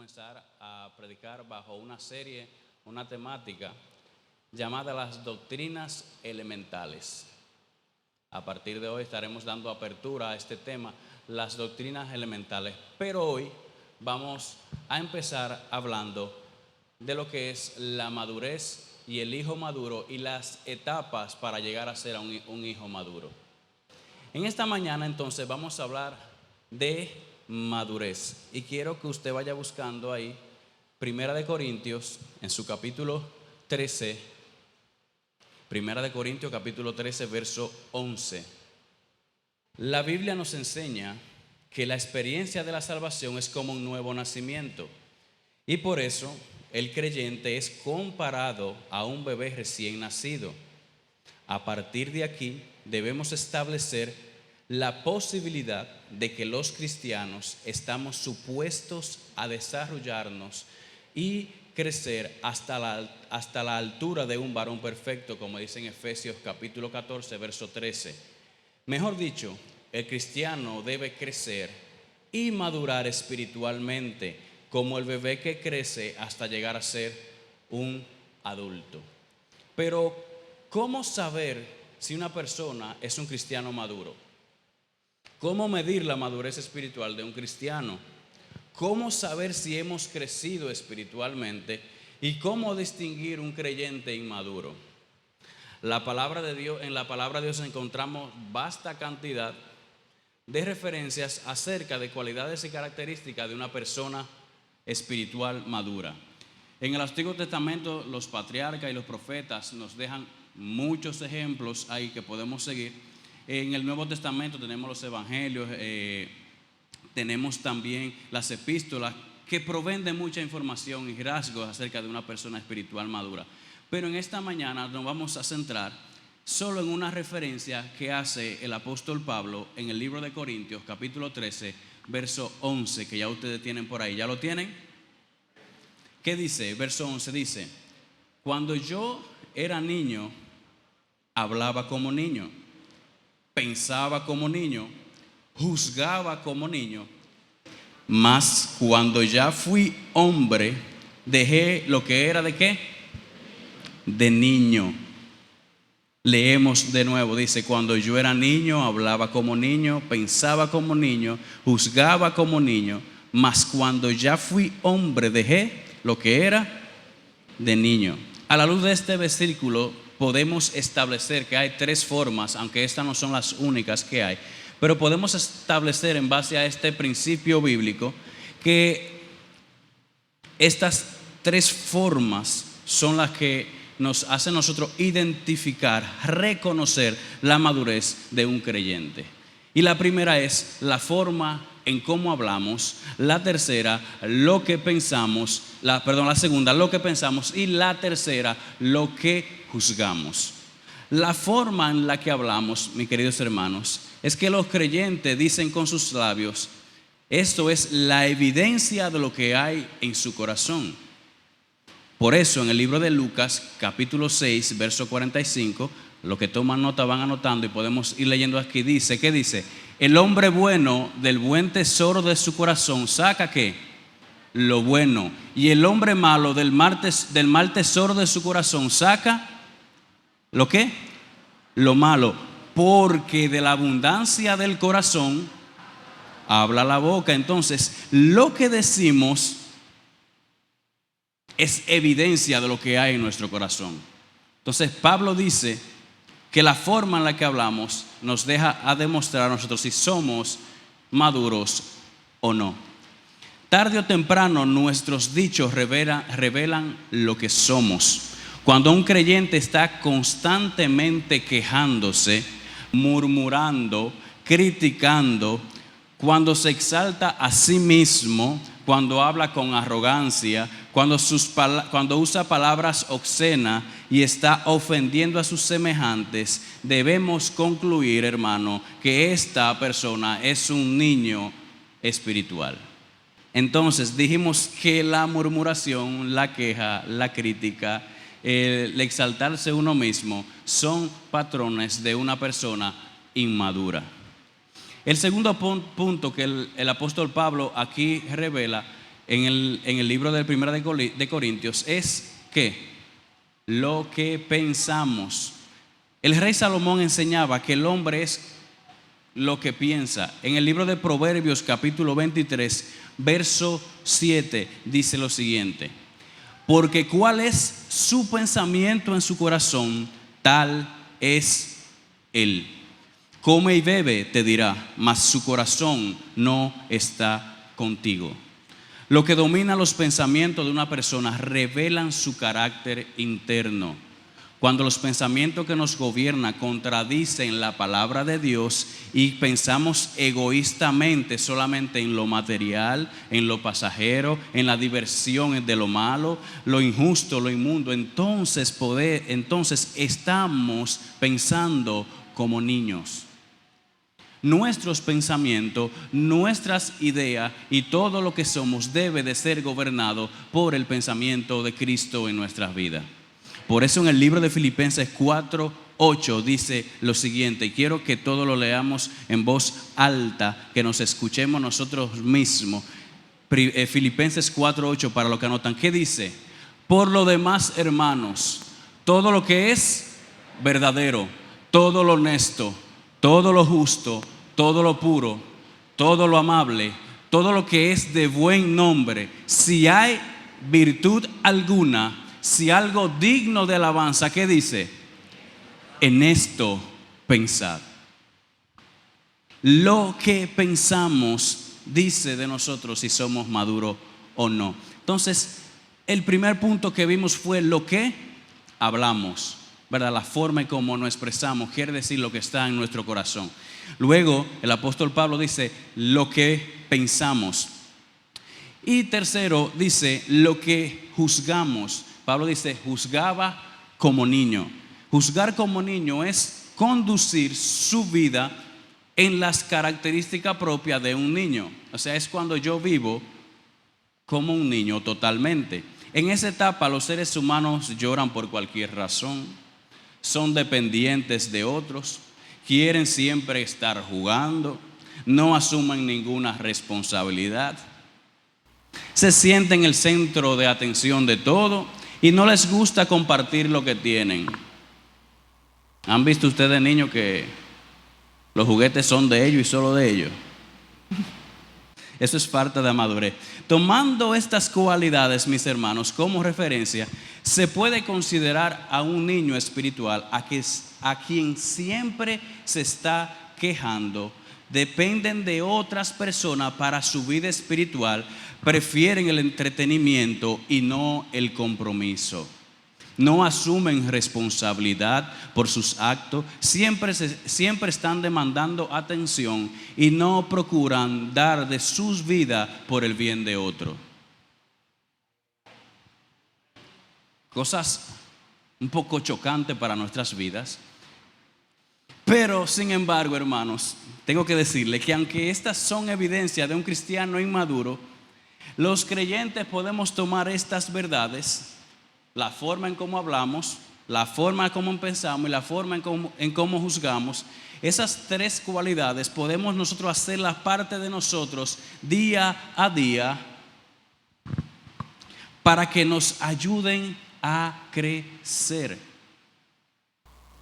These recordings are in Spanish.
comenzar a predicar bajo una serie, una temática llamada las doctrinas elementales. A partir de hoy estaremos dando apertura a este tema, las doctrinas elementales. Pero hoy vamos a empezar hablando de lo que es la madurez y el hijo maduro y las etapas para llegar a ser un hijo maduro. En esta mañana entonces vamos a hablar de madurez y quiero que usted vaya buscando ahí Primera de Corintios en su capítulo 13, Primera de Corintios capítulo 13 verso 11. La Biblia nos enseña que la experiencia de la salvación es como un nuevo nacimiento y por eso el creyente es comparado a un bebé recién nacido. A partir de aquí debemos establecer la posibilidad de que los cristianos estamos supuestos a desarrollarnos y crecer hasta la altura de un varón perfecto, como dice en Efesios capítulo 14, verso 13. Mejor dicho, el cristiano debe crecer y madurar espiritualmente, como el bebé que crece hasta llegar a ser un adulto. Pero, ¿cómo saber si una persona es un cristiano maduro? ¿Cómo medir la madurez espiritual de un cristiano? ¿Cómo saber si hemos crecido espiritualmente? ¿Y cómo distinguir un creyente inmaduro? En la palabra de Dios encontramos vasta cantidad de referencias acerca de cualidades y características de una persona espiritual madura. En el Antiguo Testamento los patriarcas y los profetas nos dejan muchos ejemplos ahí que podemos seguir. En el Nuevo Testamento tenemos los evangelios, tenemos también las epístolas que proveen de mucha información y rasgos acerca de una persona espiritual madura. Pero en esta mañana nos vamos a centrar solo en una referencia que hace el apóstol Pablo en el libro de Corintios, capítulo 13, verso 11, que ya ustedes tienen por ahí. ¿Ya lo tienen? ¿Qué dice? Verso 11 dice: cuando yo era niño, hablaba como niño, pensaba como niño, juzgaba como niño, mas cuando ya fui hombre, dejé lo que era ¿de qué? De niño. Leemos de nuevo, dice: cuando yo era niño, hablaba como niño, pensaba como niño, juzgaba como niño, mas cuando ya fui hombre, dejé lo que era de niño. A la luz de este versículo podemos establecer que hay tres formas, aunque estas no son las únicas que hay, pero podemos establecer en base a este principio bíblico que estas tres formas son las que nos hacen nosotros identificar, reconocer la madurez de un creyente. Y la primera es la forma en cómo hablamos, la tercera, lo que pensamos, la segunda, lo que pensamos, y la tercera, lo que juzgamos. La forma en la que hablamos, mis queridos hermanos, es que los creyentes dicen con sus labios: esto es la evidencia de lo que hay en su corazón. Por eso en el libro de Lucas, capítulo 6, verso 45, los que toman nota van anotando y podemos ir leyendo aquí. Dice, ¿qué dice? El hombre bueno del buen tesoro de su corazón saca ¿qué? Lo bueno. Y el hombre malo del mal tesoro de su corazón saca ¿lo qué? Lo malo. Porque de la abundancia del corazón habla la boca. Entonces, lo que decimos es evidencia de lo que hay en nuestro corazón. Entonces, Pablo dice que la forma en la que hablamos nos deja a demostrar a nosotros si somos maduros o no. Tarde o temprano nuestros dichos revelan lo que somos. Cuando un creyente está constantemente quejándose, murmurando, criticando, cuando se exalta a sí mismo, cuando habla con arrogancia, cuando usa palabras obscenas y está ofendiendo a sus semejantes, debemos concluir, hermano, que esta persona es un niño espiritual. Entonces dijimos que la murmuración, la queja, la crítica, el exaltarse uno mismo son patrones de una persona inmadura. El segundo punto que el apóstol Pablo aquí revela en el libro de Primera de Corintios es que lo que pensamos. El rey Salomón enseñaba que el hombre es lo que piensa. En el libro de Proverbios capítulo 23 verso 7 dice lo siguiente: porque cuál es su pensamiento en su corazón, tal es él. Come y bebe, te dirá, mas su corazón no está contigo. Lo que domina los pensamientos de una persona revelan su carácter interno. Cuando los pensamientos que nos gobiernan contradicen la palabra de Dios y pensamos egoístamente solamente en lo material, en lo pasajero, en la diversión de lo malo, lo injusto, lo inmundo, entonces estamos pensando como niños. Nuestros pensamientos, nuestras ideas y todo lo que somos debe de ser gobernado por el pensamiento de Cristo en nuestras vidas. Por eso en el libro de Filipenses 4:8 dice lo siguiente, y quiero que todos lo leamos en voz alta, que nos escuchemos nosotros mismos. Filipenses 4:8 para los que anotan. ¿Qué dice? Por lo demás, hermanos, todo lo que es verdadero, todo lo honesto, todo lo justo, todo lo puro, todo lo amable, todo lo que es de buen nombre, si hay virtud alguna, si algo digno de alabanza, ¿qué dice? En esto pensad. Lo que pensamos dice de nosotros si somos maduros o no. Entonces, el primer punto que vimos fue lo que hablamos, ¿verdad? La forma en cómo nos expresamos quiere decir lo que está en nuestro corazón. Luego, el apóstol Pablo dice lo que pensamos. Y tercero, dice lo que juzgamos. Pablo dice, juzgaba como niño. Juzgar como niño es conducir su vida en las características propias de un niño. O sea, es cuando yo vivo como un niño totalmente. En esa etapa los seres humanos lloran por cualquier razón, son dependientes de otros, quieren siempre estar jugando, no asumen ninguna responsabilidad, se sienten el centro de atención de todo y no les gusta compartir lo que tienen. ¿Han visto ustedes niños que los juguetes son de ellos y solo de ellos? Eso es falta de madurez. Tomando estas cualidades, mis hermanos, como referencia, se puede considerar a un niño espiritual a quien siempre se está quejando, dependen de otras personas para su vida espiritual, prefieren el entretenimiento y no el compromiso. No asumen responsabilidad por sus actos, siempre están demandando atención y no procuran dar de sus vidas por el bien de otro. Cosas un poco chocantes para nuestras vidas. Pero sin embargo, hermanos, tengo que decirle que aunque estas son evidencias de un cristiano inmaduro, los creyentes podemos tomar estas verdades, la forma en cómo hablamos, la forma en cómo pensamos y la forma en cómo juzgamos. Esas tres cualidades podemos nosotros hacerlas parte de nosotros día a día para que nos ayuden a crecer.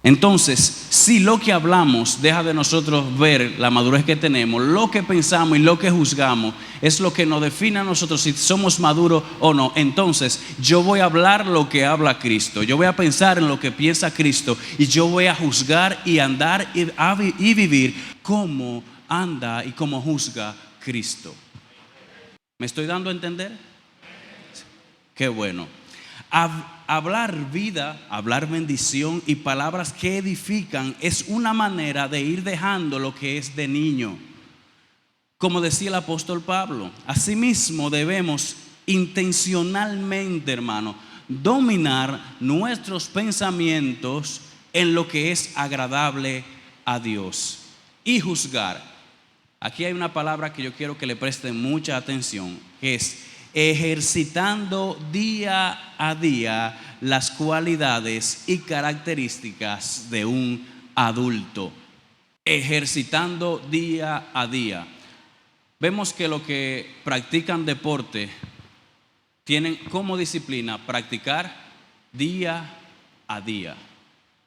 Entonces, si lo que hablamos deja de nosotros ver la madurez que tenemos, lo que pensamos y lo que juzgamos es lo que nos define a nosotros si somos maduros o no. Entonces, yo voy a hablar lo que habla Cristo, yo voy a pensar en lo que piensa Cristo y yo voy a juzgar y andar y vivir como anda y como juzga Cristo. ¿Me estoy dando a entender? Qué bueno. Hablar vida, hablar bendición y palabras que edifican es una manera de ir dejando lo que es de niño. Como decía el apóstol Pablo, asimismo debemos intencionalmente, hermano, dominar nuestros pensamientos en lo que es agradable a Dios y juzgar. Aquí hay una palabra que yo quiero que le presten mucha atención, que es ejercitando día a día las cualidades y características de un adulto. Ejercitando día a día. Vemos que los que practican deporte tienen como disciplina practicar día a día,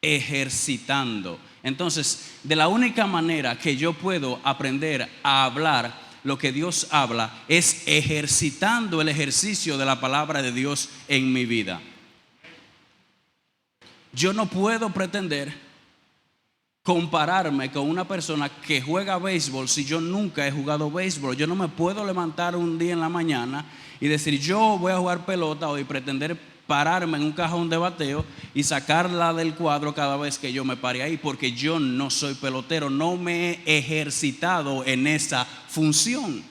ejercitando. Entonces, de la única manera que yo puedo aprender a hablar lo que Dios habla es ejercitando el ejercicio de la palabra de Dios en mi vida. Yo no puedo pretender compararme con una persona que juega béisbol si yo nunca he jugado béisbol. Yo no me puedo levantar un día en la mañana y decir yo voy a jugar pelota hoy y pretender pararme en un cajón de bateo y sacarla del cuadro cada vez que yo me pare ahí, porque yo no soy pelotero, no me he ejercitado en esa función.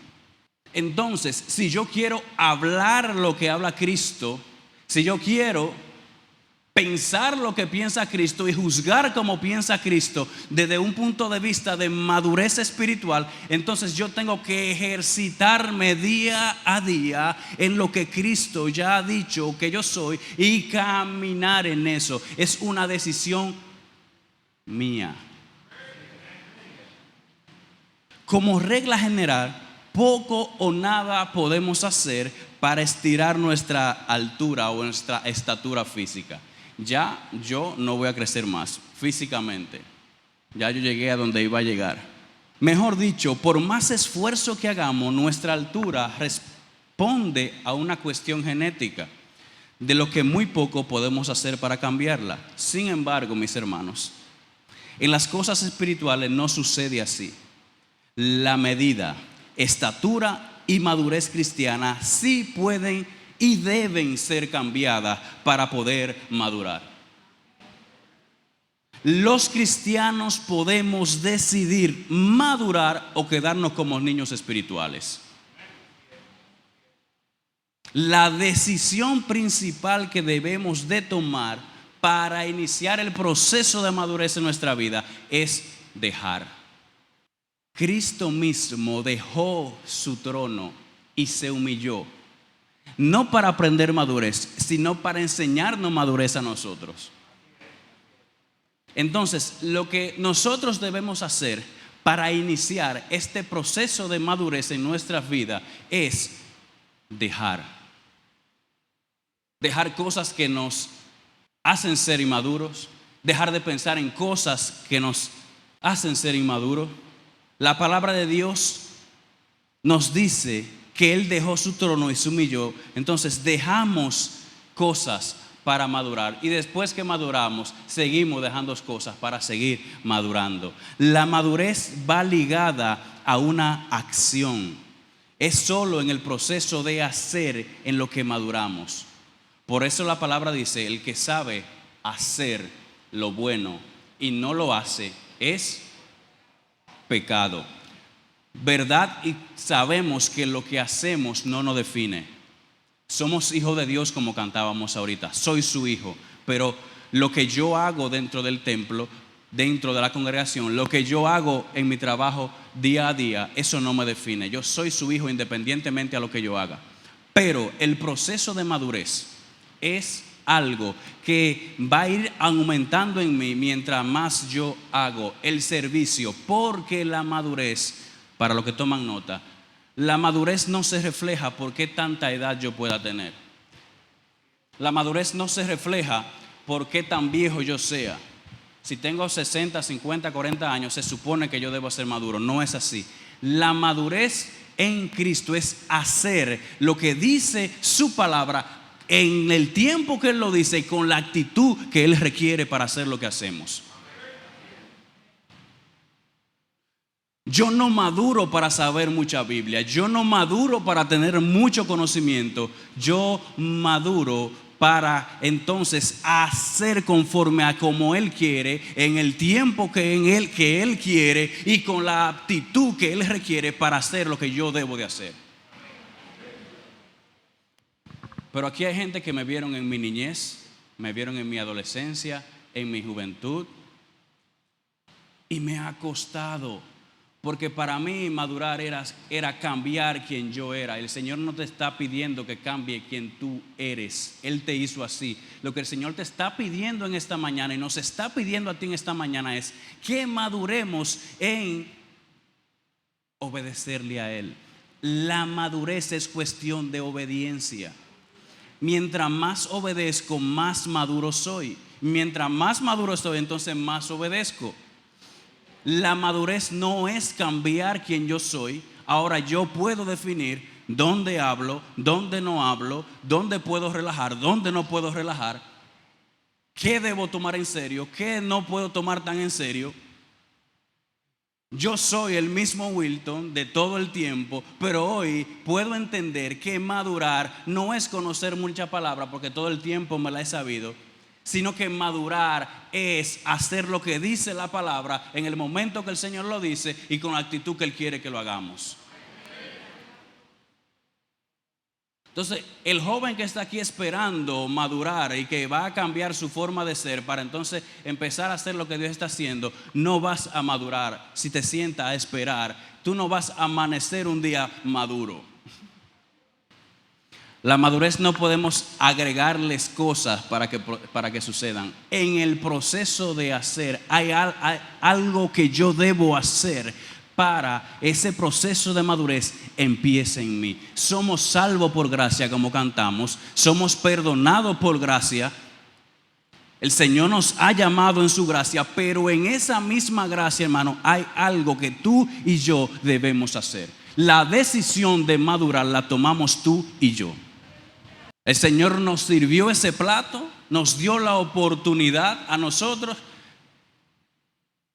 Entonces, si yo quiero hablar lo que habla Cristo, si yo quiero pensar lo que piensa Cristo y juzgar como piensa Cristo desde un punto de vista de madurez espiritual, entonces yo tengo que ejercitarme día a día en lo que Cristo ya ha dicho que yo soy y caminar en eso. Es una decisión mía. Como regla general, poco o nada podemos hacer para estirar nuestra altura o nuestra estatura física. Ya yo no voy a crecer más físicamente. Ya yo llegué a donde iba a llegar. Mejor dicho, por más esfuerzo que hagamos, nuestra altura responde a una cuestión genética, de lo que muy poco podemos hacer para cambiarla. Sin embargo, mis hermanos, en las cosas espirituales no sucede así. La medida, estatura y madurez cristiana sí pueden y deben ser cambiadas para poder madurar. Los cristianos podemos decidir madurar o quedarnos como niños espirituales. La decisión principal que debemos de tomar para iniciar el proceso de madurez en nuestra vida es dejar. Cristo mismo dejó su trono y se humilló. No para aprender madurez, sino para enseñarnos madurez a nosotros. Entonces, lo que nosotros debemos hacer para iniciar este proceso de madurez en nuestra vida es dejar cosas que nos hacen ser inmaduros, dejar de pensar en cosas que nos hacen ser inmaduros. La palabra de Dios nos dice que Él dejó su trono y se humilló. Entonces dejamos cosas para madurar, y después que maduramos seguimos dejando cosas para seguir madurando. La madurez va ligada a una acción. Es solo en el proceso de hacer en lo que maduramos. Por eso la palabra dice: el que sabe hacer lo bueno y no lo hace es pecado. Verdad, y sabemos que lo que hacemos no nos define. Somos hijos de Dios, como cantábamos ahorita. Soy su hijo, pero lo que yo hago dentro del templo, dentro de la congregación, lo que yo hago en mi trabajo día a día, eso no me define. Yo soy su hijo independientemente a lo que yo haga. Pero el proceso de madurez es algo que va a ir aumentando en mí mientras más yo hago el servicio, porque la madurez, para los que toman nota, la madurez no se refleja por qué tanta edad yo pueda tener. La madurez no se refleja por qué tan viejo yo sea. Si tengo 60, 50, 40 años, se supone que yo debo ser maduro. No es así. La madurez en Cristo es hacer lo que dice su palabra en el tiempo que Él lo dice y con la actitud que Él requiere para hacer lo que hacemos. Yo no maduro para saber mucha Biblia. Yo no maduro para tener mucho conocimiento. Yo maduro para entonces hacer conforme a como Él quiere, en el tiempo que Él quiere y con la actitud que Él requiere para hacer lo que yo debo de hacer. Pero aquí hay gente que me vieron en mi niñez, me vieron en mi adolescencia, en mi juventud, y me ha costado. Porque para mí madurar era cambiar quien yo era. El Señor no te está pidiendo que cambie quien tú eres. Él te hizo así. Lo que el Señor te está pidiendo en esta mañana y nos está pidiendo a ti en esta mañana es que maduremos en obedecerle a Él. La madurez es cuestión de obediencia. Mientras más obedezco, más maduro soy. Mientras más maduro soy, entonces más obedezco. La madurez no es cambiar quien yo soy. Ahora yo puedo definir dónde hablo, dónde no hablo, dónde puedo relajar, dónde no puedo relajar, qué debo tomar en serio, qué no puedo tomar tan en serio. Yo soy el mismo Wilton de todo el tiempo, pero hoy puedo entender que madurar no es conocer mucha palabra, porque todo el tiempo me la he sabido, sino que madurar es hacer lo que dice la palabra en el momento que el Señor lo dice y con la actitud que Él quiere que lo hagamos. Entonces, el joven que está aquí esperando madurar y que va a cambiar su forma de ser para entonces empezar a hacer lo que Dios está haciendo, no vas a madurar si te sientas a esperar. Tú no vas a amanecer un día maduro. La madurez no podemos agregarles cosas para que sucedan. En el proceso de hacer hay algo que yo debo hacer para ese proceso de madurez empiece en mí. Somos salvos por gracia, como cantamos. Somos perdonados por gracia. El Señor nos ha llamado en su gracia, pero en esa misma gracia, hermano, hay algo que tú y yo debemos hacer. La decisión de madurar la tomamos tú y yo. El Señor nos sirvió ese plato, nos dio la oportunidad a nosotros.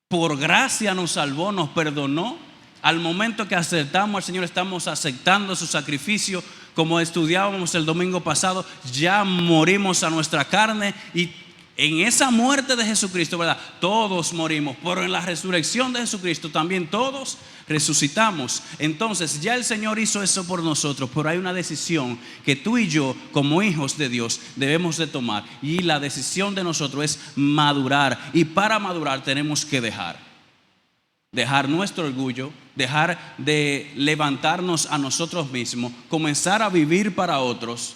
Por gracia nos salvó, nos perdonó. Al momento que aceptamos al Señor, estamos aceptando su sacrificio. Como estudiábamos el domingo pasado, ya morimos a nuestra carne. Y en esa muerte de Jesucristo, ¿verdad? Todos morimos, pero en la resurrección de Jesucristo también todos resucitamos. Entonces ya el Señor hizo eso por nosotros, pero hay una decisión que tú y yo como hijos de Dios debemos de tomar, y la decisión de nosotros es madurar. Y para madurar tenemos que dejar nuestro orgullo, dejar de levantarnos a nosotros mismos, comenzar a vivir para otros.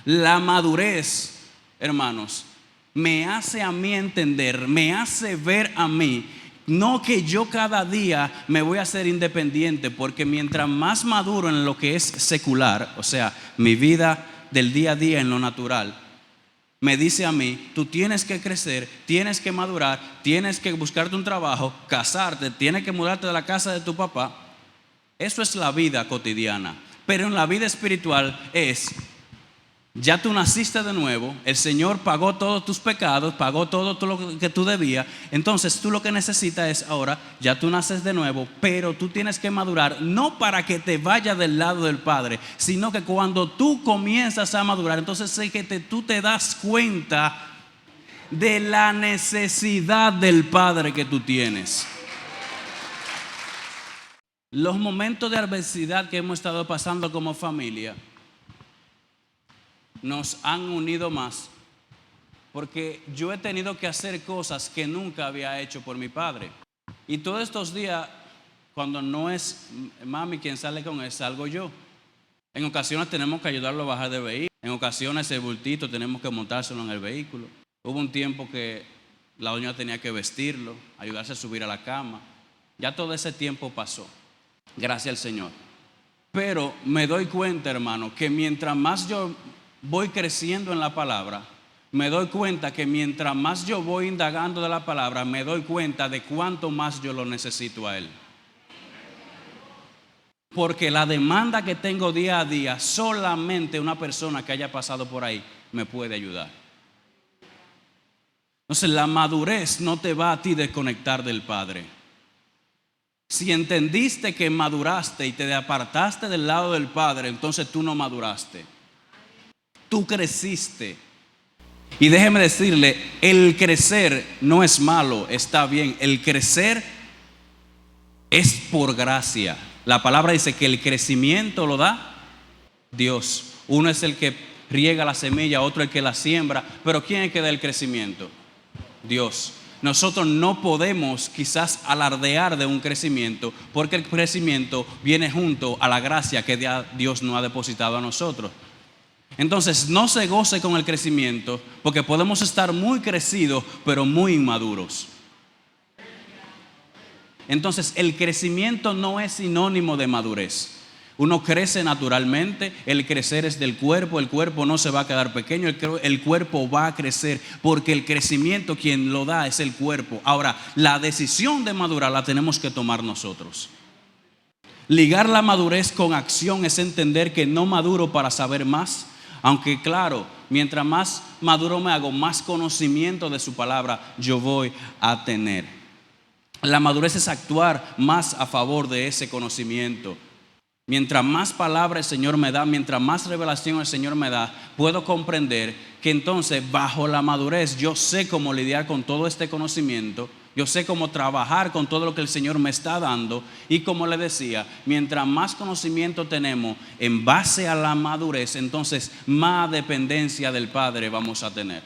La madurez, hermanos, me hace a mí entender, me hace ver a mí, no que yo cada día me voy a hacer independiente, porque mientras más maduro en lo que es secular, o sea, mi vida del día a día en lo natural, me dice a mí, tú tienes que crecer, tienes que madurar, tienes que buscarte un trabajo, casarte, tienes que mudarte de la casa de tu papá. Eso es la vida cotidiana. Pero en la vida espiritual es: ya tú naciste de nuevo, el Señor pagó todos tus pecados, pagó todo lo que tú debías. Entonces tú lo que necesitas es ahora, ya tú naces de nuevo, pero tú tienes que madurar, no para que te vayas del lado del Padre, sino que cuando tú comienzas a madurar, entonces es que tú te das cuenta de la necesidad del Padre que tú tienes. Los momentos de adversidad que hemos estado pasando como familia nos han unido más, porque yo he tenido que hacer cosas que nunca había hecho por mi padre. Y todos estos días, cuando no es mami quien sale con él, salgo yo. En ocasiones tenemos que ayudarlo a bajar de vehículo, en ocasiones el bultito tenemos que montárselo en el vehículo. Hubo un tiempo que la doña tenía que vestirlo, ayudarse a subir a la cama. Ya todo ese tiempo pasó, gracias al Señor. Pero me doy cuenta, hermano, que mientras más yo voy creciendo en la palabra, me doy cuenta que mientras más yo voy indagando de la palabra, me doy cuenta de cuánto más yo lo necesito a Él. Porque la demanda que tengo día a día, solamente una persona que haya pasado por ahí me puede ayudar. Entonces la madurez no te va a ti desconectar del Padre. Si entendiste que maduraste y te apartaste del lado del Padre, entonces tú no maduraste. Tú creciste. Y déjeme decirle, el crecer no es malo, está bien. El crecer es por gracia. La palabra dice que el crecimiento lo da Dios. Uno es el que riega la semilla, otro el que la siembra. Pero ¿quién es el que da el crecimiento? Dios. Nosotros no podemos quizás alardear de un crecimiento, porque el crecimiento viene junto a la gracia que Dios nos ha depositado a nosotros. Entonces no se goce con el crecimiento, porque podemos estar muy crecidos pero muy inmaduros. Entonces el crecimiento no es sinónimo de madurez. Uno crece naturalmente, el crecer es del cuerpo, el cuerpo no se va a quedar pequeño, el cuerpo va a crecer porque el crecimiento quien lo da es el cuerpo. Ahora, la decisión de madurar la tenemos que tomar nosotros. Ligar la madurez con acción es entender que no maduro para saber más, aunque claro, mientras más maduro me hago, más conocimiento de su palabra yo voy a tener. La madurez es actuar más a favor de ese conocimiento. Mientras más palabra el Señor me da, mientras más revelación el Señor me da, puedo comprender que entonces bajo la madurez yo sé cómo lidiar con todo este conocimiento, yo sé cómo trabajar con todo lo que el Señor me está dando y como le decía, mientras más conocimiento tenemos en base a la madurez, entonces más dependencia del Padre vamos a tener.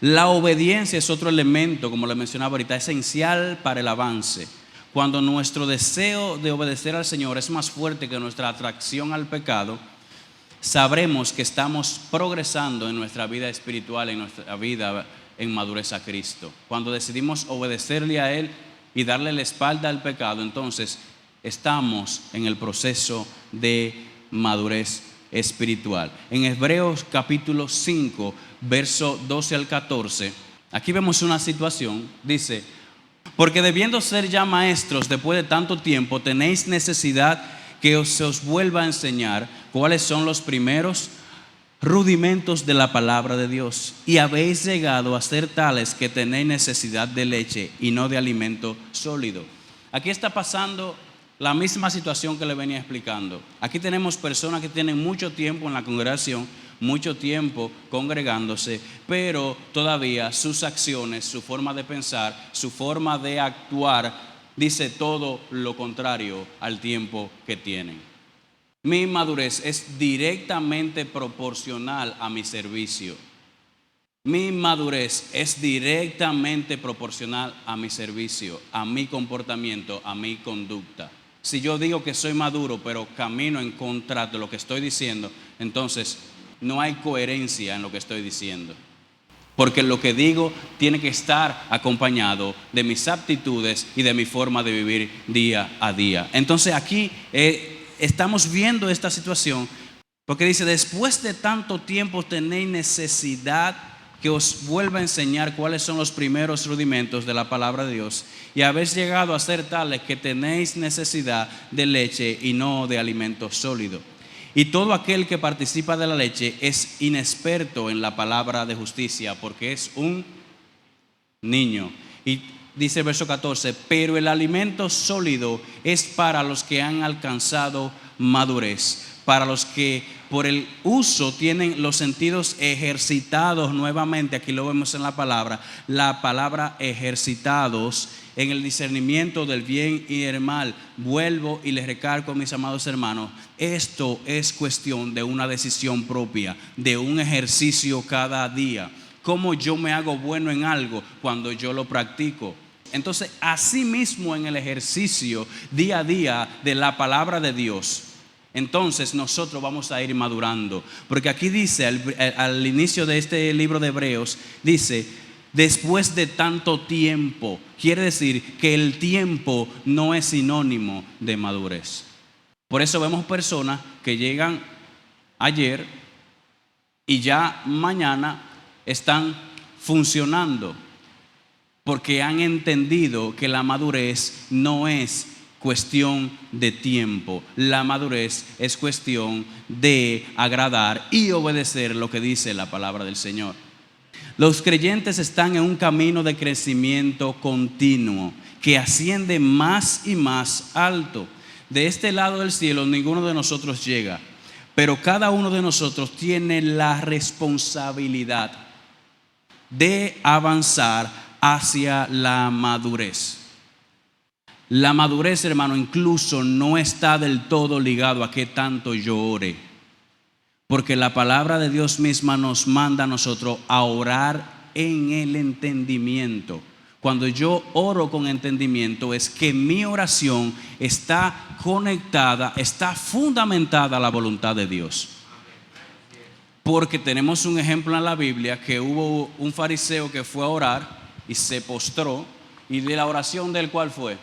La obediencia es otro elemento, como le mencionaba ahorita, esencial para el avance. Cuando nuestro deseo de obedecer al Señor es más fuerte que nuestra atracción al pecado, sabremos que estamos progresando en nuestra vida espiritual, en nuestra vida en madurez a Cristo. Cuando decidimos obedecerle a Él y darle la espalda al pecado, entonces estamos en el proceso de madurez espiritual. En Hebreos capítulo 5, verso 12 al 14, aquí vemos una situación, dice: porque debiendo ser ya maestros después de tanto tiempo, tenéis necesidad que se os vuelva a enseñar cuáles son los primeros rudimentos de la palabra de Dios. Y habéis llegado a ser tales que tenéis necesidad de leche y no de alimento sólido. Aquí está pasando la misma situación que le venía explicando. Aquí tenemos personas que tienen mucho tiempo en la congregación, mucho tiempo congregándose, pero todavía sus acciones, su forma de pensar, su forma de actuar, dice todo lo contrario al tiempo que tienen. Mi madurez es directamente proporcional a mi servicio. Mi madurez es directamente proporcional a mi servicio, a mi comportamiento, a mi conducta. Si yo digo que soy maduro, pero camino en contra de lo que estoy diciendo, entonces no hay coherencia en lo que estoy diciendo. Porque lo que digo tiene que estar acompañado de mis aptitudes y de mi forma de vivir día a día. Entonces aquí estamos viendo esta situación porque dice: después de tanto tiempo tenéis necesidad que os vuelva a enseñar cuáles son los primeros rudimentos de la palabra de Dios, y habéis llegado a ser tales que tenéis necesidad de leche y no de alimento sólido. Y todo aquel que participa de la leche es inexperto en la palabra de justicia, porque es un niño. Y dice el verso 14: pero el alimento sólido es para los que han alcanzado madurez, para los que por el uso tienen los sentidos ejercitados nuevamente. Aquí lo vemos en la palabra ejercitados en el discernimiento del bien y el mal. Vuelvo y les recalco, mis amados hermanos, esto es cuestión de una decisión propia, de un ejercicio cada día. ¿Cómo yo me hago bueno en algo? Cuando yo lo practico. Entonces, así mismo en el ejercicio día a día de la palabra de Dios, entonces nosotros vamos a ir madurando. Porque aquí dice, al inicio de este libro de Hebreos, dice: después de tanto tiempo. Quiere decir que el tiempo no es sinónimo de madurez. Por eso vemos personas que llegan ayer y ya mañana están funcionando, porque han entendido que la madurez no es cuestión de tiempo. La madurez es cuestión de agradar y obedecer lo que dice la palabra del Señor. Los creyentes están en un camino de crecimiento continuo que asciende más y más alto. De este lado del cielo ninguno de nosotros llega, pero cada uno de nosotros tiene la responsabilidad de avanzar hacia la madurez. La madurez, hermano, incluso no está del todo ligado a qué tanto yo ore, porque la palabra de Dios misma nos manda a nosotros a orar en el entendimiento. Cuando yo oro con entendimiento, es que mi oración está conectada, está fundamentada a la voluntad de Dios. Porque tenemos un ejemplo en la Biblia que hubo un fariseo que fue a orar y se postró, y de la oración del cual fue: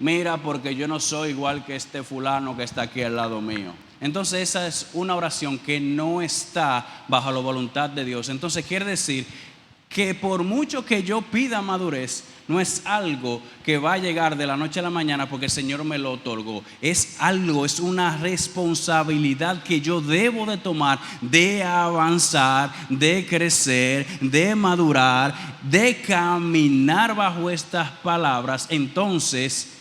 mira, porque yo no soy igual que este fulano que está aquí al lado mío. Entonces esa es una oración que no está bajo la voluntad de Dios. Entonces quiere decir que por mucho que yo pida madurez, no es algo que va a llegar de la noche a la mañana porque el Señor me lo otorgó. Es algo, es una responsabilidad que yo debo de tomar, de avanzar, de crecer, de madurar, de caminar bajo estas palabras. Entonces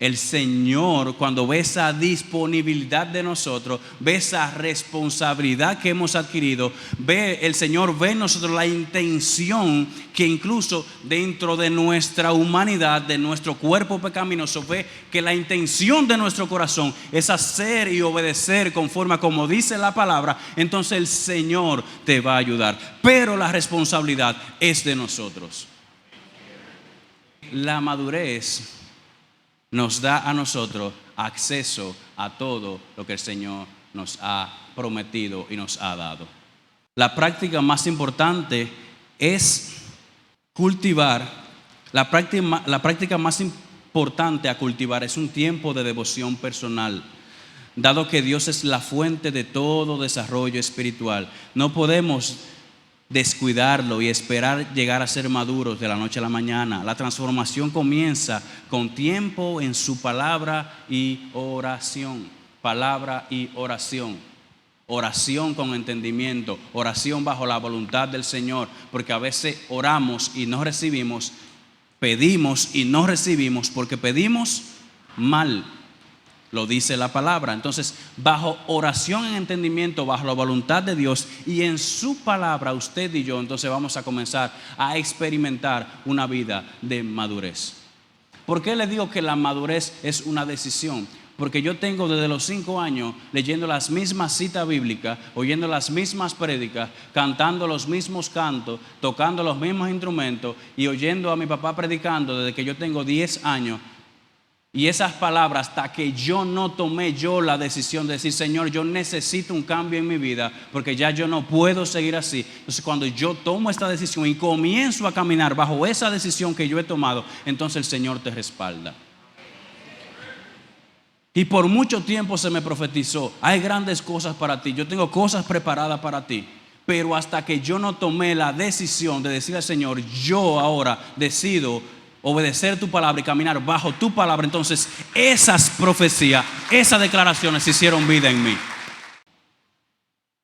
el Señor, cuando ve esa disponibilidad de nosotros, ve esa responsabilidad que hemos adquirido, el Señor ve en nosotros la intención que incluso dentro de nuestra humanidad, de nuestro cuerpo pecaminoso, ve que la intención de nuestro corazón es hacer y obedecer conforme a como dice la palabra. Entonces el Señor te va a ayudar, pero la responsabilidad es de nosotros. La madurez nos da a nosotros acceso a todo lo que el Señor nos ha prometido y nos ha dado. La práctica más importante es cultivar. La práctica más importante a cultivar es un tiempo de devoción personal. Dado que Dios es la fuente de todo desarrollo espiritual, no podemos descuidarlo y esperar llegar a ser maduros de la noche a la mañana. La transformación comienza con tiempo en su palabra y oración. Palabra y oración. Oración con entendimiento, oración bajo la voluntad del Señor, porque a veces oramos y no recibimos, pedimos y no recibimos porque pedimos mal. Lo dice la palabra. Entonces, bajo oración en entendimiento, bajo la voluntad de Dios y en su palabra, usted y yo, entonces vamos a comenzar a experimentar una vida de madurez. ¿Por qué le digo que la madurez es una decisión? Porque yo tengo desde los 5 años leyendo las mismas citas bíblicas, oyendo las mismas prédicas, cantando los mismos cantos, tocando los mismos instrumentos y oyendo a mi papá predicando desde que yo tengo 10 años. Y esas palabras, hasta que yo no tomé yo la decisión de decir, Señor, yo necesito un cambio en mi vida, porque ya yo no puedo seguir así. Entonces cuando yo tomo esta decisión y comienzo a caminar bajo esa decisión que yo he tomado, entonces el Señor te respalda. Y por mucho tiempo se me profetizó, hay grandes cosas para ti, yo tengo cosas preparadas para ti. Pero hasta que yo no tomé la decisión de decirle al Señor, yo ahora decido obedecer tu palabra y caminar bajo tu palabra, entonces esas profecías, esas declaraciones se hicieron vida en mí.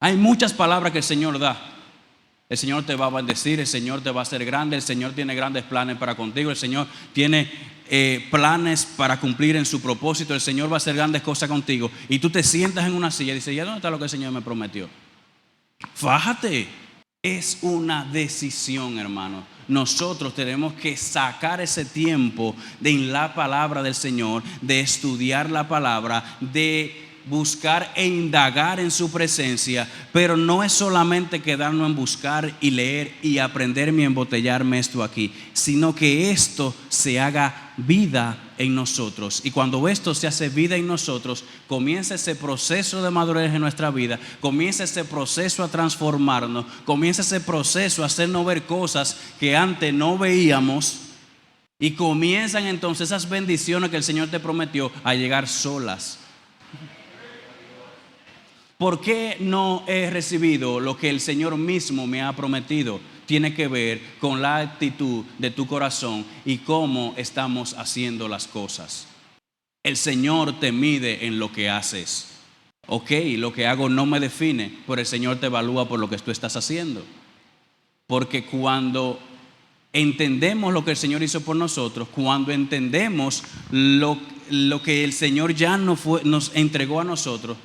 Hay muchas palabras que el Señor da. El Señor te va a bendecir, el Señor te va a hacer grande, el Señor tiene grandes planes para contigo, el Señor tiene planes para cumplir en su propósito, el Señor va a hacer grandes cosas contigo. Y tú te sientas en una silla y dices, ¿ya dónde está lo que el Señor me prometió? Fájate. Es una decisión, hermano. Nosotros tenemos que sacar ese tiempo de en la palabra del Señor, de estudiar la palabra, de buscar e indagar en su presencia, pero no es solamente quedarnos en buscar y leer y aprenderme y embotellarme esto aquí, sino que esto se haga vida en nosotros. Y cuando esto se hace vida en nosotros, comienza ese proceso de madurez en nuestra vida, comienza ese proceso a transformarnos, comienza ese proceso a hacernos ver cosas que antes no veíamos, y comienzan entonces esas bendiciones que el Señor te prometió a llegar solas. ¿Por qué no he recibido lo que el Señor mismo me ha prometido? Tiene que ver con la actitud de tu corazón y cómo estamos haciendo las cosas. El Señor te mide en lo que haces. Ok, lo que hago no me define, pero el Señor te evalúa por lo que tú estás haciendo. Porque cuando entendemos lo que el Señor hizo por nosotros, cuando entendemos lo que el Señor ya nos entregó a nosotros,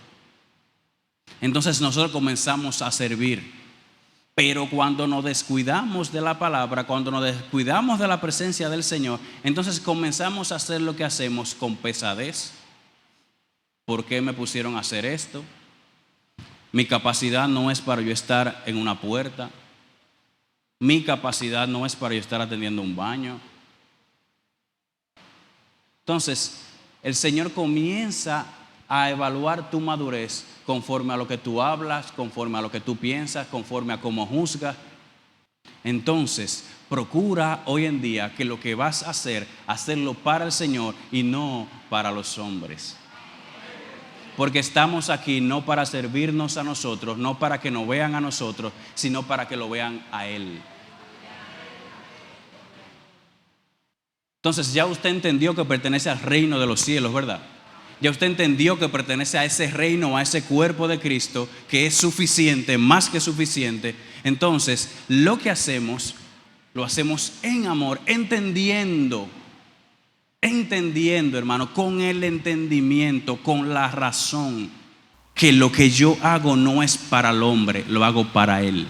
entonces nosotros comenzamos a servir. Pero cuando nos descuidamos de la palabra, cuando nos descuidamos de la presencia del Señor, entonces comenzamos a hacer lo que hacemos con pesadez. ¿Por qué me pusieron a hacer esto? Mi capacidad no es para yo estar en una puerta. Mi capacidad no es para yo estar atendiendo un baño. Entonces, el Señor comienza a evaluar tu madurez conforme a lo que tú hablas, conforme a lo que tú piensas, conforme a cómo juzgas. Entonces, Procura hoy en día que lo que vas a hacer, hacerlo para el Señor y no para los hombres. Porque estamos aquí no para servirnos a nosotros, no para que nos vean a nosotros, sino para que lo vean a Él. Entonces ya usted entendió que pertenece al reino de los cielos, ¿verdad? Ya usted entendió que pertenece a ese reino, a ese cuerpo de Cristo, que es suficiente, más que suficiente. Entonces, lo que hacemos, lo hacemos en amor, entendiendo, hermano, con el entendimiento, con la razón, que lo que yo hago no es para el hombre, lo hago para Él.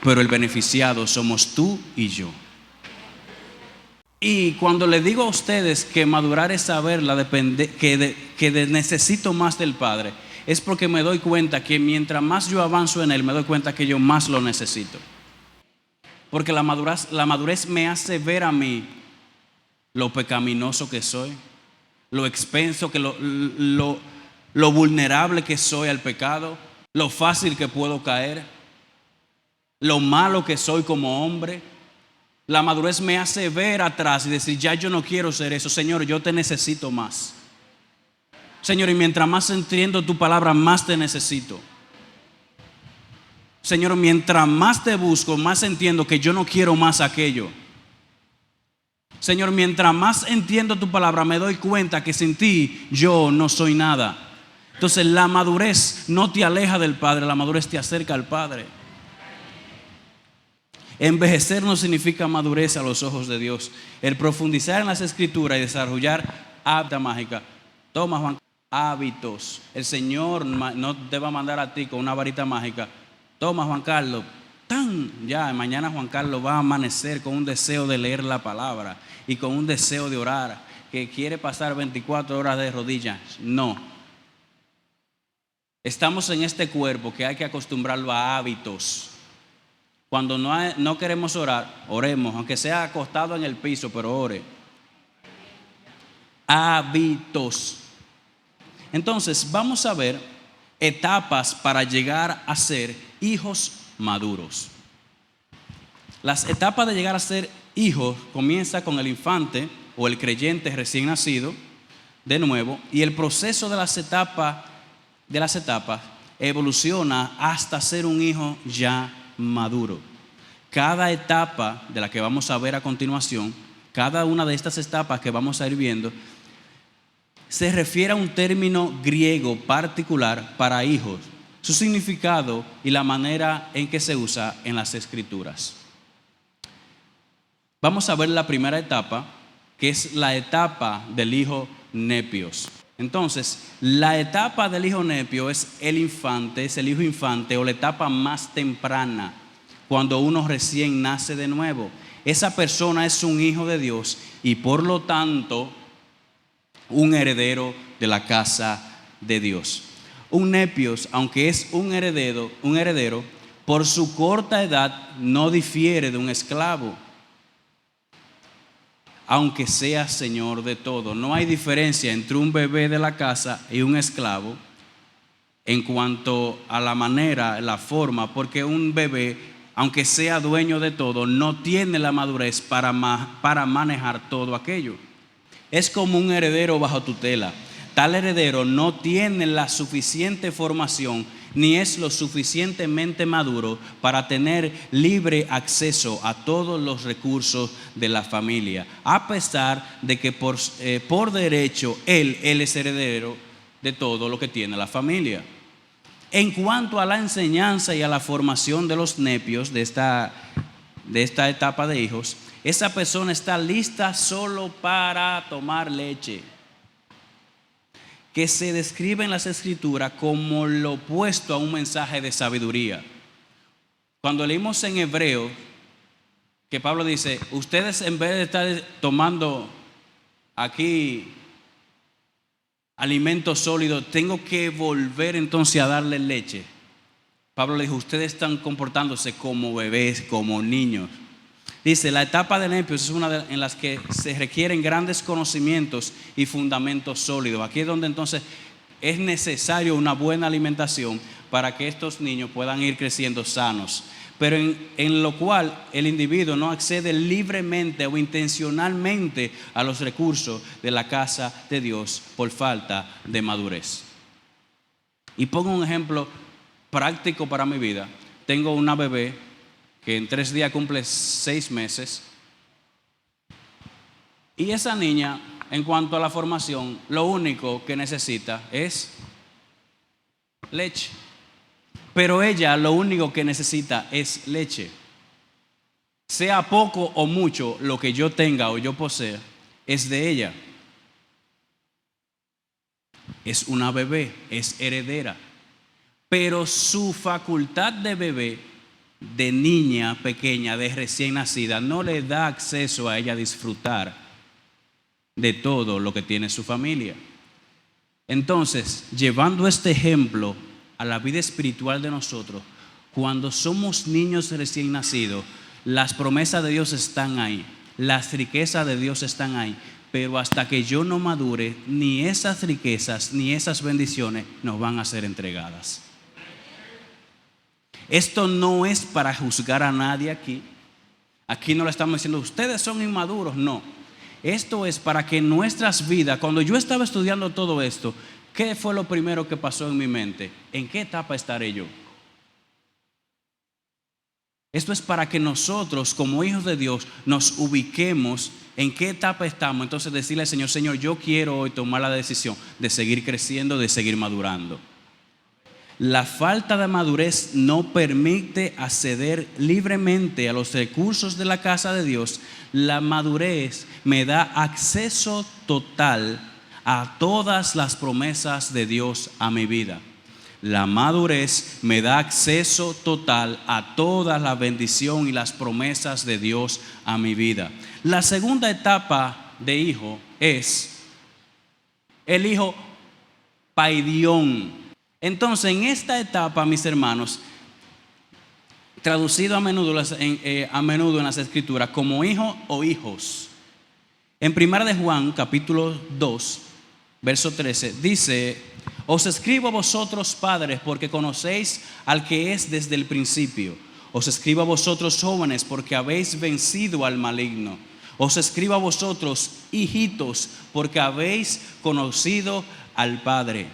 Pero el beneficiado somos tú y yo. Y cuando le digo a ustedes que madurar es saber que necesito más del Padre, es porque me doy cuenta que mientras más yo avanzo en Él, me doy cuenta que yo más lo necesito. Porque la madurez me hace ver a mí lo pecaminoso que soy, lo expenso, lo vulnerable que soy al pecado, lo fácil que puedo caer, lo malo que soy como hombre. La madurez me hace ver atrás y decir, ya yo no quiero ser eso. Señor, yo te necesito más. Señor, y mientras más entiendo tu palabra, más te necesito. Señor, mientras más te busco, más entiendo que yo no quiero más aquello. Señor, mientras más entiendo tu palabra, me doy cuenta que sin ti yo no soy nada. Entonces la madurez no te aleja del Padre, la madurez te acerca al Padre. Envejecer no significa madurez a los ojos de Dios. El profundizar en las Escrituras y desarrollar hábitos mágica. Toma, Juan, hábitos. El Señor no te va a mandar a ti con una varita mágica. Toma, Juan Carlos. Ya, mañana Juan Carlos va a amanecer con un deseo de leer la palabra y con un deseo de orar, que quiere pasar 24 horas de rodillas. No. Estamos en este cuerpo que hay que acostumbrarlo a hábitos. Cuando no queremos orar, oremos, aunque sea acostado en el piso, pero ore. Hábitos. Entonces, vamos a ver etapas para llegar a ser hijos maduros. Las etapas de llegar a ser hijos comienza con el infante o el creyente recién nacido, de nuevo, y el proceso de las etapas evoluciona hasta ser un hijo ya maduro. Cada etapa de la que vamos a ver a continuación, cada una de estas etapas que vamos a ir viendo, se refiere a un término griego particular para hijos, su significado y la manera en que se usa en las Escrituras. Vamos a ver la primera etapa, que es la etapa del hijo nepios. Entonces, la etapa del hijo nepio es el hijo infante o la etapa más temprana, cuando uno recién nace de nuevo. Esa persona es un hijo de Dios y por lo tanto un heredero de la casa de Dios. Un nepios, aunque es un heredero, por su corta edad no difiere de un esclavo, aunque sea señor de todo. No hay diferencia entre un bebé de la casa y un esclavo en cuanto a la manera, la forma, porque un bebé, aunque sea dueño de todo, no tiene la madurez para manejar todo aquello. Es como un heredero bajo tutela. Tal heredero no tiene la suficiente formación ni es lo suficientemente maduro para tener libre acceso a todos los recursos de la familia, a pesar de que por derecho él es heredero de todo lo que tiene la familia. En cuanto a la enseñanza y a la formación de los nepios de esta etapa de hijos, esa persona está lista solo para tomar leche, que se describe en las Escrituras como lo opuesto a un mensaje de sabiduría. Cuando leímos en Hebreo, que Pablo dice, ustedes en vez de estar tomando aquí alimento sólido, tengo que volver entonces a darle leche. Pablo le dijo, ustedes están comportándose como bebés, como niños. Dice, la etapa de nepios es una en las que se requieren grandes conocimientos y fundamentos sólidos. Aquí es donde entonces es necesario una buena alimentación para que estos niños puedan ir creciendo sanos. pero en lo cual el individuo no accede libremente o intencionalmente a los recursos de la casa de Dios por falta de madurez. Y pongo un ejemplo práctico para mi vida. Tengo una bebé que en 3 días cumple 6 meses. Y esa niña, en cuanto a la formación, lo único que necesita es leche. Pero ella lo único que necesita es leche. Sea poco o mucho lo que yo tenga o yo posea, es de ella. Es una bebé, es heredera. Pero su facultad de bebé, de niña pequeña, de recién nacida, no le da acceso a ella a disfrutar de todo lo que tiene su familia. Entonces, llevando este ejemplo a la vida espiritual de nosotros, cuando somos niños recién nacidos, las promesas de Dios están ahí, las riquezas de Dios están ahí, pero hasta que yo no madure, ni esas riquezas ni esas bendiciones nos van a ser entregadas. Esto no es para juzgar a nadie aquí. Aquí no le estamos diciendo, ustedes son inmaduros, no. Esto es para que nuestras vidas, cuando yo estaba estudiando todo esto, ¿qué fue lo primero que pasó en mi mente? ¿En qué etapa estaré yo? Esto es para que nosotros, como hijos de Dios, nos ubiquemos en qué etapa estamos. Entonces decirle al Señor, Señor, yo quiero hoy tomar la decisión de seguir creciendo, de seguir madurando. La falta de madurez no permite acceder libremente a los recursos de la casa de Dios. La madurez me da acceso total a todas las promesas de Dios a mi vida. La madurez me da acceso total a toda la bendición y las promesas de Dios a mi vida. La segunda etapa de hijo es el hijo paidión. Entonces, en esta etapa, mis hermanos, traducido a menudo en las escrituras como hijo o hijos. En 1 de Juan, capítulo 2, verso 13, dice: os escribo a vosotros, padres, porque conocéis al que es desde el principio. Os escribo a vosotros, jóvenes, porque habéis vencido al maligno. Os escribo a vosotros, hijitos, porque habéis conocido al Padre.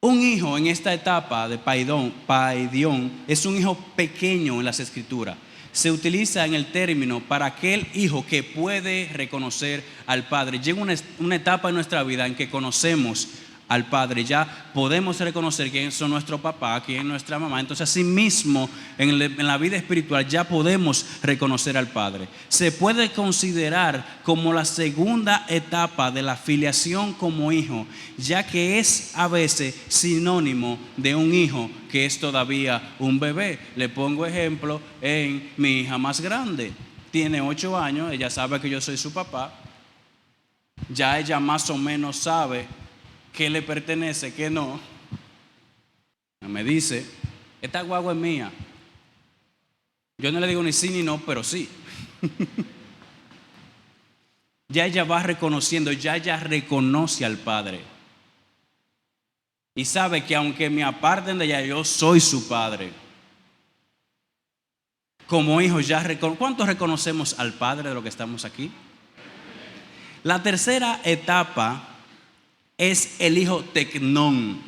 Un hijo en esta etapa de paidión es un hijo pequeño en las escrituras. Se utiliza en el término para aquel hijo que puede reconocer al Padre. Llega una etapa en nuestra vida en que conocemos al Padre, ya podemos reconocer quién es nuestro papá, quién es nuestra mamá. Entonces, así mismo, en la vida espiritual ya podemos reconocer al Padre. Se puede considerar como la segunda etapa de la filiación como hijo, ya que es a veces sinónimo de un hijo que es todavía un bebé. Le pongo ejemplo en mi hija más grande. Tiene 8 años, ella sabe que yo soy su papá. Ya ella más o menos sabe qué le pertenece, qué no. Me dice, esta guagua es mía. Yo no le digo ni sí ni no, pero sí. Ya ella va reconociendo, ya ella reconoce al Padre. Y sabe que aunque me aparten de ella, yo soy su padre. Como hijos ¿cuántos reconocemos al Padre de los que estamos aquí? La tercera etapa es el hijo tecnón.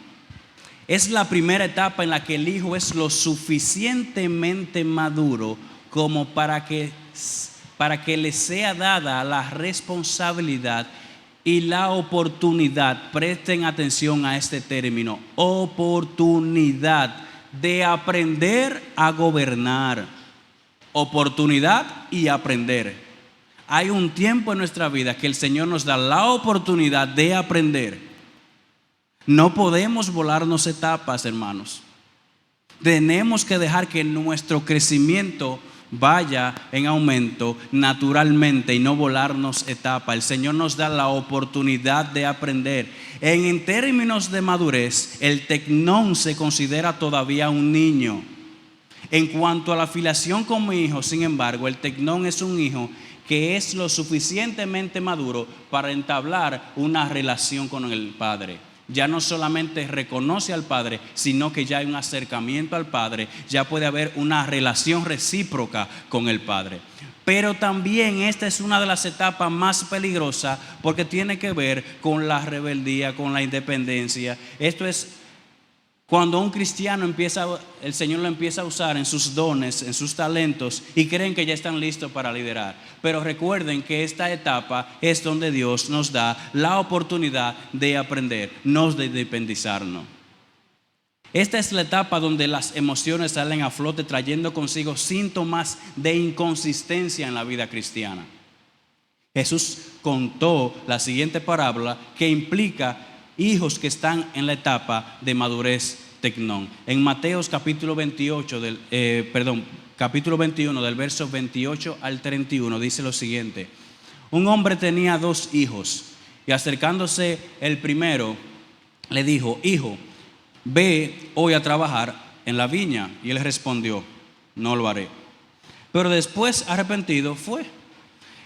Es la primera etapa en la que el hijo es lo suficientemente maduro como para que le sea dada la responsabilidad y la oportunidad. Presten atención a este término: oportunidad de aprender a gobernar. Oportunidad y aprender. Hay un tiempo en nuestra vida que el Señor nos da la oportunidad de aprender. No podemos volarnos etapas, hermanos. Tenemos que dejar que nuestro crecimiento vaya en aumento naturalmente y no volarnos etapas. El Señor nos da la oportunidad de aprender. En términos de madurez, el tecnón se considera todavía un niño. En cuanto a la filiación como hijo, sin embargo, el tecnón es un hijo que es lo suficientemente maduro para entablar una relación con el Padre. ya no solamente reconoce al Padre, sino que ya hay un acercamiento al Padre, ya puede haber una relación recíproca con el Padre. Pero también esta es una de las etapas más peligrosas porque tiene que ver con la rebeldía, con la independencia. Esto es cuando un cristiano el Señor lo empieza a usar en sus dones, en sus talentos, y creen que ya están listos para liderar. Pero recuerden que esta etapa es donde Dios nos da la oportunidad de aprender, no de independizarnos. Esta es la etapa donde las emociones salen a flote, trayendo consigo síntomas de inconsistencia en la vida cristiana. Jesús contó la siguiente parábola que implica hijos que están en la etapa de madurez tecnón. En Mateos capítulo 21 del verso 28 al 31 dice lo siguiente: un hombre tenía 2 hijos y acercándose el primero le dijo: hijo, ve hoy a trabajar en la viña. Y él respondió: no lo haré. Pero después, arrepentido, fue.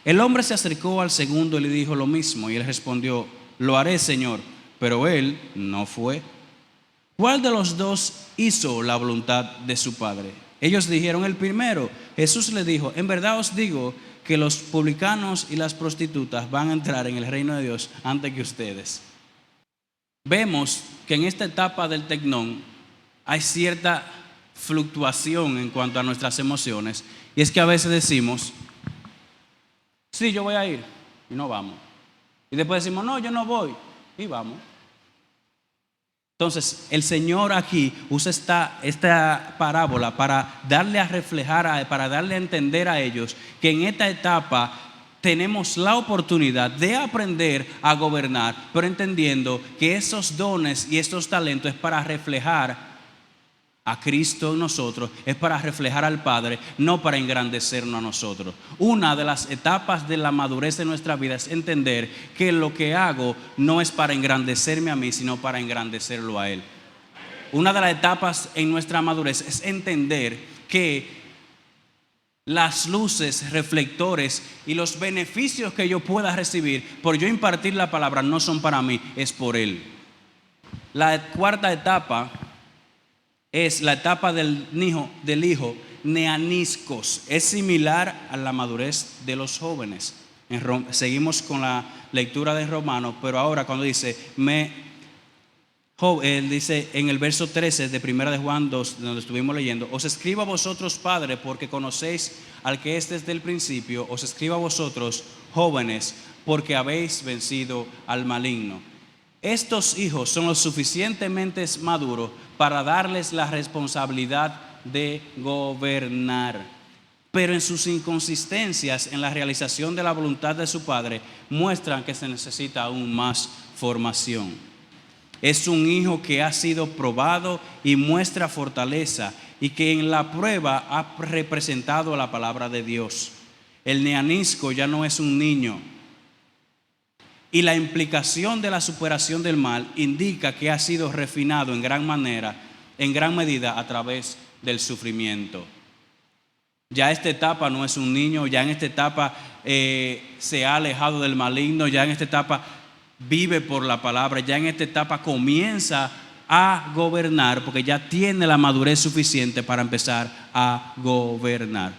El hombre se acercó al segundo y le dijo lo mismo, y él respondió: lo haré, Señor. Pero él no fue. ¿Cuál de los 2 hizo la voluntad de su padre? Ellos dijeron: el primero. Jesús le dijo: en verdad os digo que los publicanos y las prostitutas van a entrar en el reino de Dios antes que ustedes. Vemos que en esta etapa del tecnón hay cierta fluctuación en cuanto a nuestras emociones, y es que a veces decimos: sí, yo voy a ir, y no vamos. Y después decimos: no, yo no voy, y vamos. Entonces el Señor aquí usa esta parábola para darle a reflejar, para darle a entender a ellos que en esta etapa tenemos la oportunidad de aprender a gobernar, pero entendiendo que esos dones y estos talentos es para reflejar a Cristo en nosotros, es para reflejar al Padre, no para engrandecernos a nosotros. Una de las etapas de la madurez de nuestra vida es entender que lo que hago no es para engrandecerme a mí, sino para engrandecerlo a Él. Una de las etapas en nuestra madurez es entender que las luces, reflectores y los beneficios que yo pueda recibir por yo impartir la palabra no son para mí, es por Él. La cuarta etapa es la etapa del hijo neaniskos. Es similar a la madurez de los jóvenes. Seguimos con la lectura de Romanos, pero ahora cuando dice él dice en el verso 13 de 1 de Juan 2, donde estuvimos leyendo: os escribo a vosotros, padres, porque conocéis al que es desde el principio. Os escribo a vosotros, jóvenes, porque habéis vencido al maligno. Estos hijos son lo suficientemente maduros para darles la responsabilidad de gobernar, pero en sus inconsistencias en la realización de la voluntad de su padre muestran que se necesita aún más formación. Es un hijo que ha sido probado y muestra fortaleza, y que en la prueba ha representado la palabra de Dios. El neanisco ya no es un niño, y la implicación de la superación del mal indica que ha sido refinado en gran medida a través del sufrimiento. Ya esta etapa no es un niño, ya en esta etapa se ha alejado del maligno, ya en esta etapa vive por la palabra, ya en esta etapa comienza a gobernar, porque ya tiene la madurez suficiente para empezar a gobernar.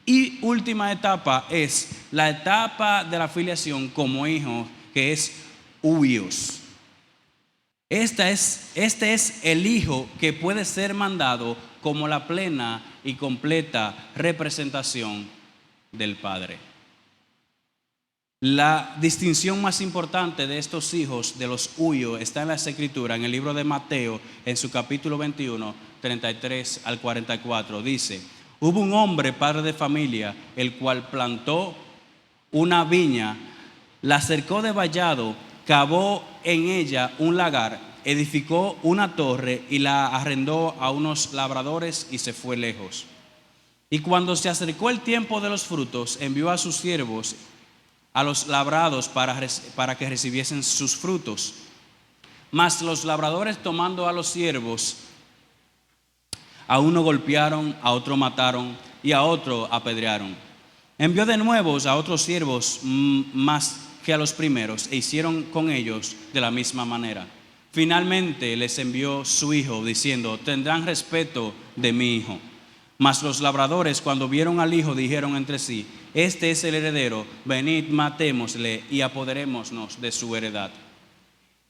Y última etapa es la etapa de la filiación como hijo, que es huios. Este es el hijo que puede ser mandado como la plena y completa representación del Padre. La distinción más importante de estos hijos, de los huios, está en las Escrituras, en el libro de Mateo, en su capítulo 21, 33 al 44. Dice: hubo un hombre, padre de familia, el cual plantó una viña, la cercó de vallado, cavó en ella un lagar, edificó una torre y la arrendó a unos labradores y se fue lejos. Y cuando se acercó el tiempo de los frutos, envió a sus siervos a los labrados para que recibiesen sus frutos. Mas los labradores, tomando a los siervos, a uno golpearon, a otro mataron y a otro apedrearon. Envió de nuevo a otros siervos más que a los primeros, e hicieron con ellos de la misma manera. Finalmente les envió su hijo, diciendo: tendrán respeto de mi hijo. Mas los labradores, cuando vieron al hijo, dijeron entre sí: este es el heredero, venid, matémosle y apoderémonos de su heredad.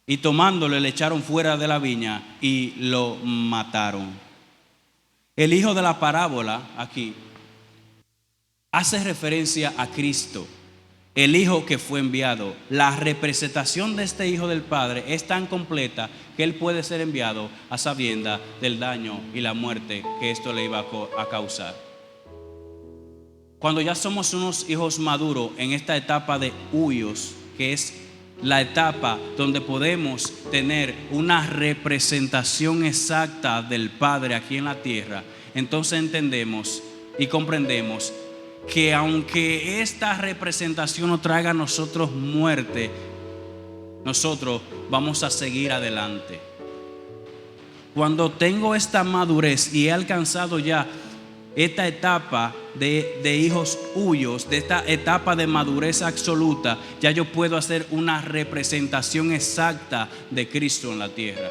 Y tomándole, le echaron fuera de la viña y lo mataron. El hijo de la parábola aquí hace referencia a Cristo, el hijo que fue enviado. La representación de este hijo del Padre es tan completa que él puede ser enviado a sabienda del daño y la muerte que esto le iba a causar. Cuando ya somos unos hijos maduros en esta etapa de huios, que es la etapa donde podemos tener una representación exacta del Padre aquí en la tierra, entonces entendemos y comprendemos que aunque esta representación nos traiga a nosotros muerte, nosotros vamos a seguir adelante. Cuando tengo esta madurez y he alcanzado ya esta etapa de hijos huyos, de esta etapa de madurez absoluta, ya yo puedo hacer una representación exacta de Cristo en la tierra.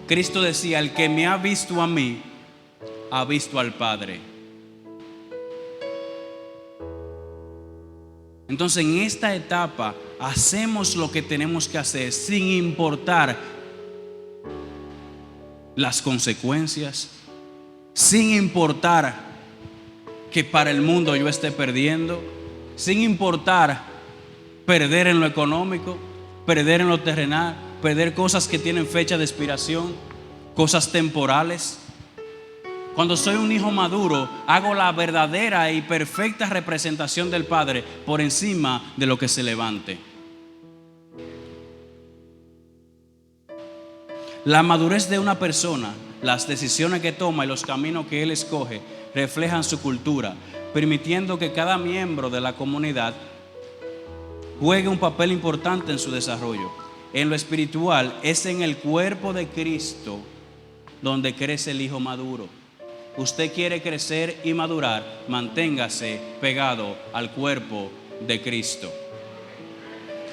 Cristo decía: el que me ha visto a mí, ha visto al Padre. Entonces en esta etapa hacemos lo que tenemos que hacer sin importar las consecuencias, sin importar que para el mundo yo esté perdiendo, sin importar perder en lo económico, perder en lo terrenal, perder cosas que tienen fecha de expiración, cosas temporales. Cuando soy un hijo maduro, hago la verdadera y perfecta representación del Padre por encima de lo que se levante. La madurez de una persona, las decisiones que toma y los caminos que él escoge reflejan su cultura, permitiendo que cada miembro de la comunidad juegue un papel importante en su desarrollo. En lo espiritual, es en el cuerpo de Cristo donde crece el hijo maduro. Usted quiere crecer y madurar, manténgase pegado al cuerpo de Cristo.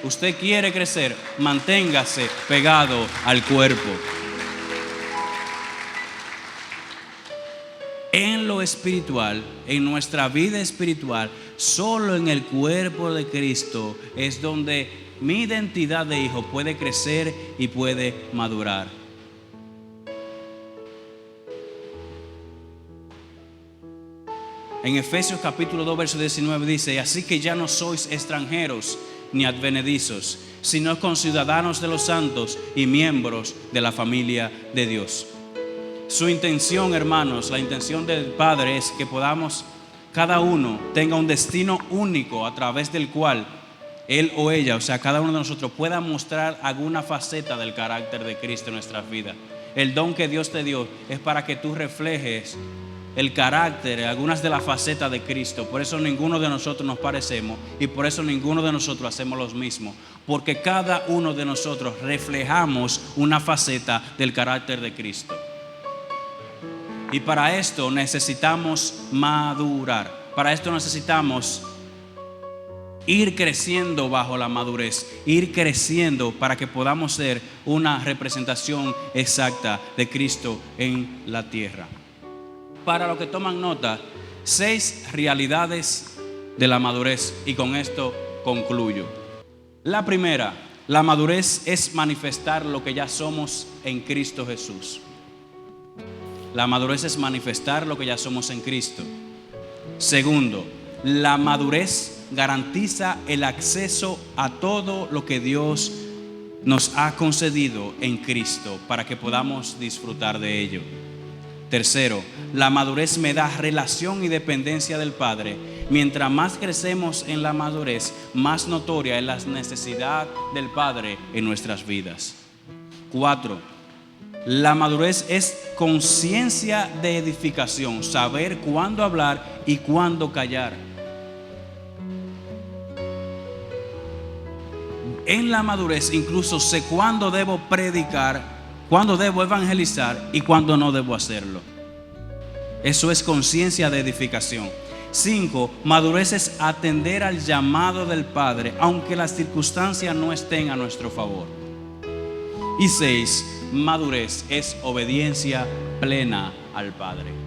Usted quiere crecer, manténgase pegado al cuerpo. En lo espiritual, en nuestra vida espiritual, solo en el cuerpo de Cristo es donde mi identidad de hijo puede crecer y puede madurar. En Efesios capítulo 2 verso 19 dice: así que ya no sois extranjeros ni advenedizos, sino conciudadanos de los santos y miembros de la familia de Dios. Su intención, hermanos, la intención del Padre es que podamos, cada uno tenga un destino único a través del cual él o ella, o sea, cada uno de nosotros pueda mostrar alguna faceta del carácter de Cristo en nuestras vidas. El don que Dios te dio es para que tú reflejes el carácter, algunas de las facetas de Cristo. Por eso ninguno de nosotros nos parecemos y por eso ninguno de nosotros hacemos lo mismo, porque cada uno de nosotros reflejamos una faceta del carácter de Cristo. Y para esto necesitamos madurar. Para esto necesitamos ir creciendo bajo la madurez, ir creciendo para que podamos ser una representación exacta de Cristo en la tierra. Para los que toman nota, 6 realidades de la madurez, y con esto concluyo. La primera, la madurez es manifestar lo que ya somos en Cristo Jesús. La madurez es manifestar lo que ya somos en Cristo. Segundo, la madurez garantiza el acceso a todo lo que Dios nos ha concedido en Cristo para que podamos disfrutar de ello. Tercero, la madurez me da relación y dependencia del Padre. Mientras más crecemos en la madurez, más notoria es la necesidad del Padre en nuestras vidas. 4, la madurez es conciencia de edificación, saber cuándo hablar y cuándo callar. En la madurez incluso sé cuándo debo predicar, cuándo debo evangelizar y cuándo no debo hacerlo. Eso es conciencia de edificación. 5, madurez es atender al llamado del Padre, aunque las circunstancias no estén a nuestro favor. Y 6, madurez es obediencia plena al Padre.